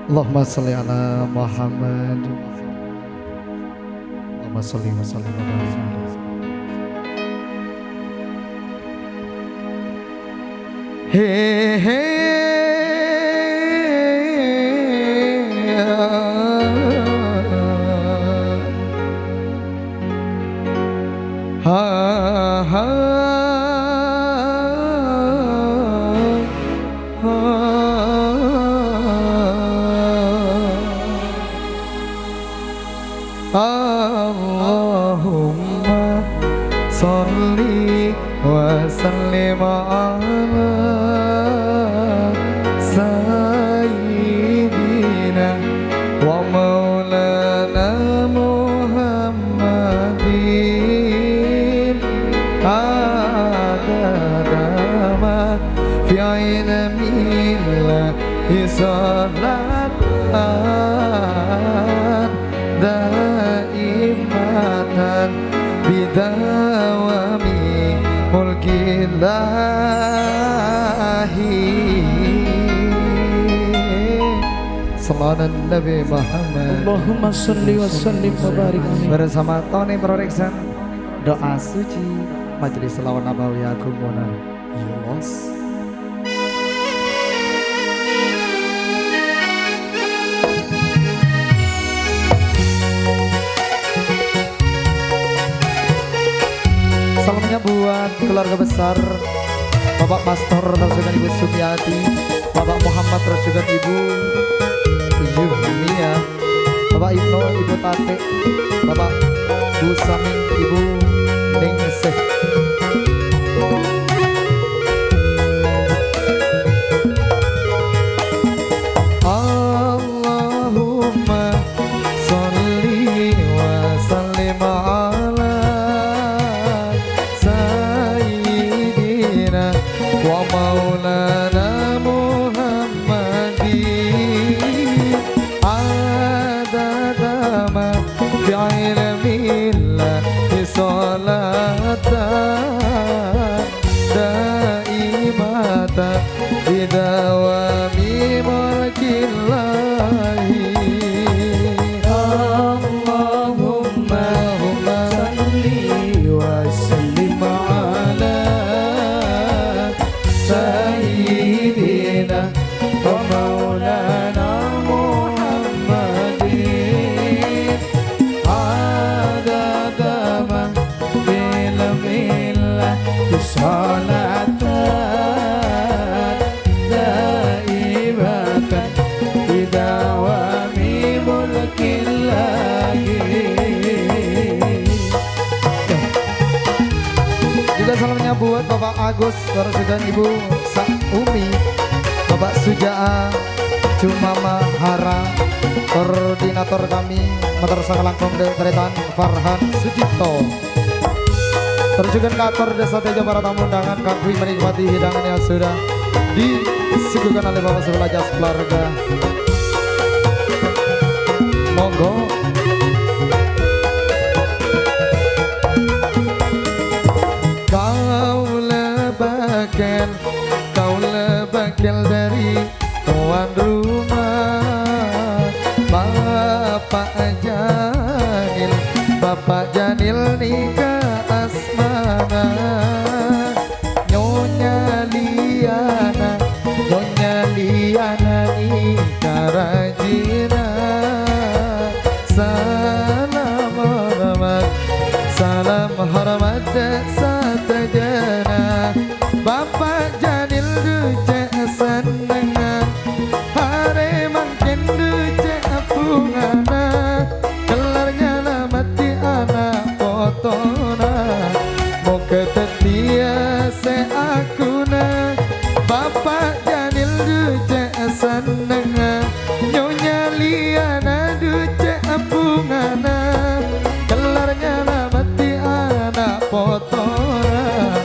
Allahumma sholli ala Muhammad. Allahumma sholli wa sallim wa barik. Hey ha ha Allahumma sholli wa sallim ala sayyidina wa maulana Muhammadin adada ma fi ilmillahi salatan daimatan bidawami mulkillahi. Sallallahu Nabi Muhammad. Allahumma sholli wa sallim wa barik alaihi. Bersama Tony Production, doa suci Majelis Selawat Nabawi Agunguna Yulos. Salamnya buat keluarga besar Bapak Pastor terus juga Ibu Sumiati, Bapak Muhammad terus juga Ibu Yuhmia, Bapak Ibnu, Ibu Tate, Bapak Bu Saming, Ibu Ningsih. Allahumma sholli wa sallim ala sayyidina wa maulana Muhammadin adada ma fi ilmillahi salatan daimatan bidawami mulkillahi. Allahumma sholli wa sallim ala sayyidina wa maulana Muhammadin adada man ilmillahi salatan daimatan bidawami mulkillahi. Juga salamnya buat Bapak Agus, terus juga Ibu Saumi, Bapak Sujaa, Cumama Hara, koordinator kami Madrasah Langkong Deretan Farhan Sujito. Terus juga kantor Desa Tejo para tamu undangan kami menikmati hidangan yang sudah disuguhkan oleh Bapak sebelah jas keluarga. Monggo. Kau lebakil dari tuan rumah Bapak Janil nikah asmana, Nyonya Liana nikah rajina. Salam hormat satajana, Bapak Janil duce senengan, hari makin duce apungana, kelarnya lamati anak potona, moga tetia seakuna, Bapak Janil duce senengan, Nyonya Liana duce apungana, kelarnya lamati anak potona,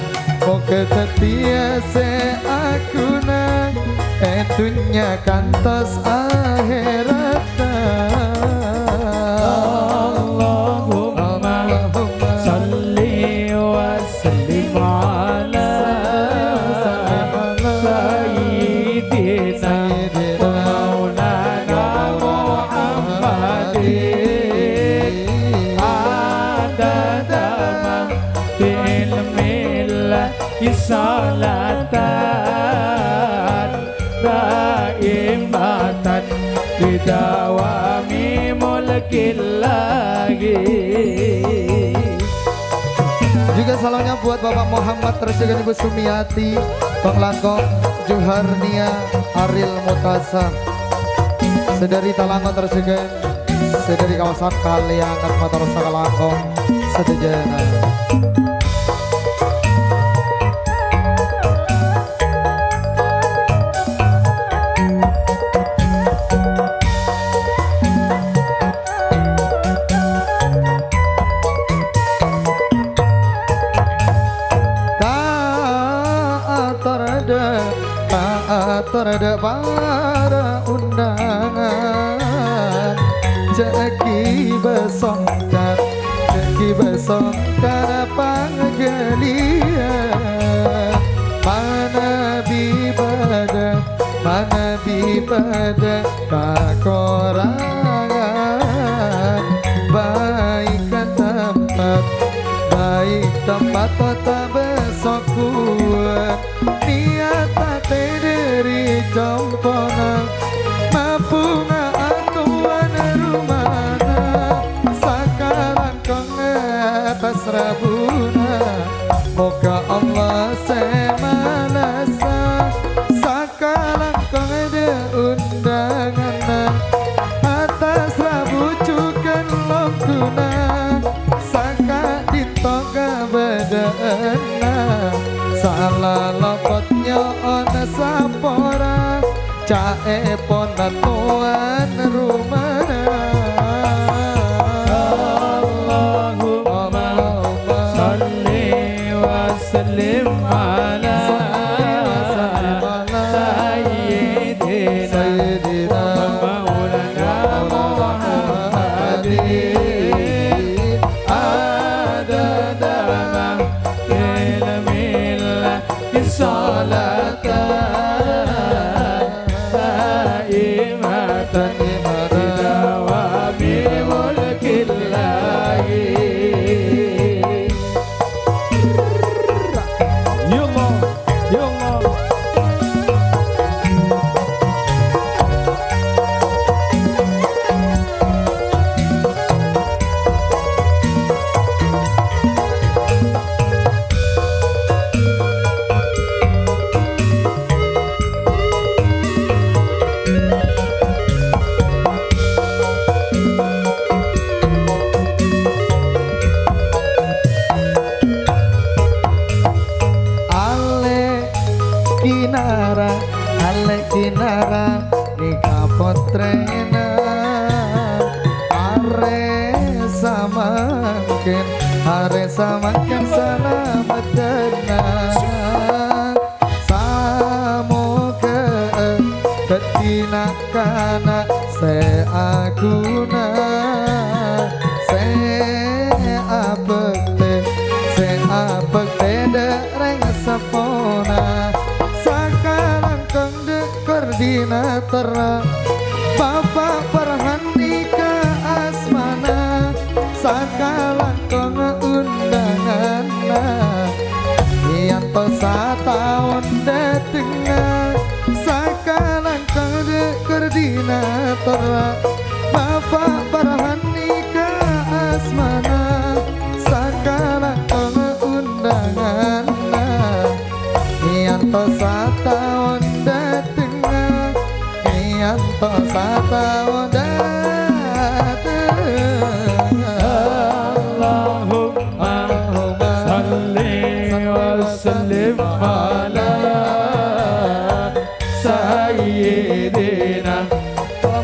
moga tetia seakuna, dunya kantos akhirata. Allahumma sholli wa sallim ala sayyidina maulana bidawami mulkil lagi. Juga salamnya buat Bapak Muhammad terus juga Ibu Sumiati, Bang Langkong, Juharnia, Ariel Mutasa, sedari Talangkong terus juga sedari kawasan Kaliangan Motor Sakalangkong sedejana. Terada para undangan Ceki besongkan panggelian Mana bibada kakorangan Baik tempat kota besok kuat Niat dari jompona mampu atuan rumana sakaran kong atas rabuna moga Allah semalasa sakaran kong ada undangan atas rabu cukan lokuna saka ditoga badana salah lokotnya ona sapora cae pona tuan rumana Allahumma salli wa sallim ala sayyidina maulana Muhammadin adada ma ilmillah salatan daimatan bidawami mulkil lagi. Ya Allah, ya Allah. Ale kinara di kapotrena are samakin selamat tenang samoga ketina kana seaguna seapekte dereng sepona sakalang kang de koordinator Bapak Perhandika Asmana sakalang kang undangan Yanto satahun datengah sakalang kang de koordinator Bapak Perhandika Asmana sakalang kang undangan Yanto satahun datengah Yanto satahun Allahumma salli wa sallim ala sayyidina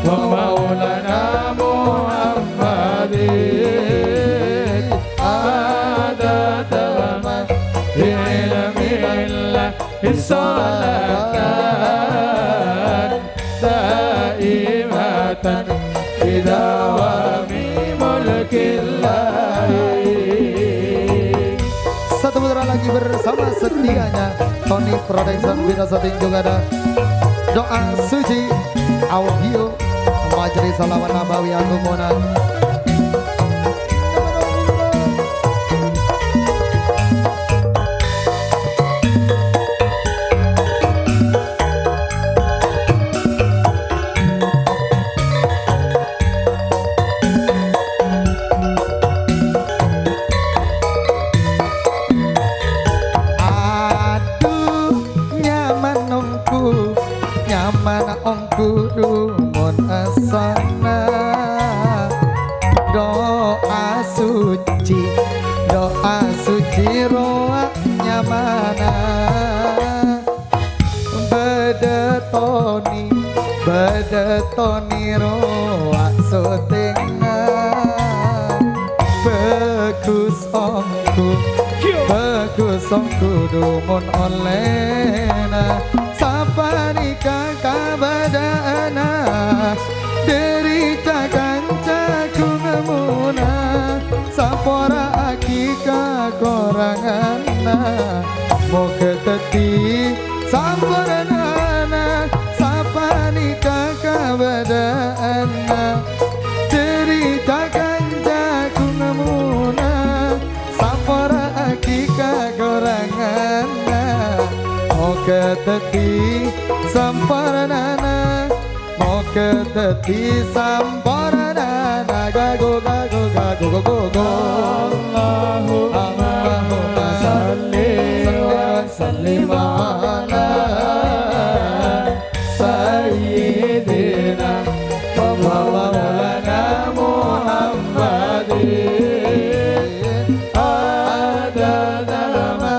wa maulana Muhammadin adada ma ilmillah salatan daimatan bidawami mulkillahi. Satu putaran lagi bersama setianya Tony Production Bina Setting juga ada doa suci audio majelis salawat nabawi Agung Monan. doa syuting bagus ongku dumun olena sapanika kabadana derita kancaku ngemuna sapora akika korangana moga teti samparanana sapanika kabadana derita kancaku ngemuna sapora akika korangana moga teti samparanana moga teti samparanana gago gago gago gago gago Allahumma salli wa sallim ala sayyidina wa maulana Muhammadin adada ma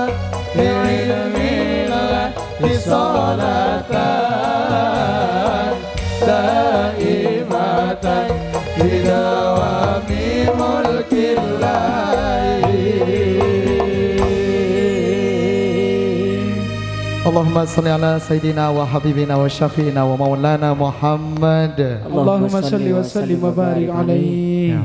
bi'ilmillah bisolatan daimatan bidawami mulkillahi Allahumma salli ala sayyidina wa habibina wa syafi'ina wa maulana Muhammad Allahumma salli wa sallim wa barik alaihi.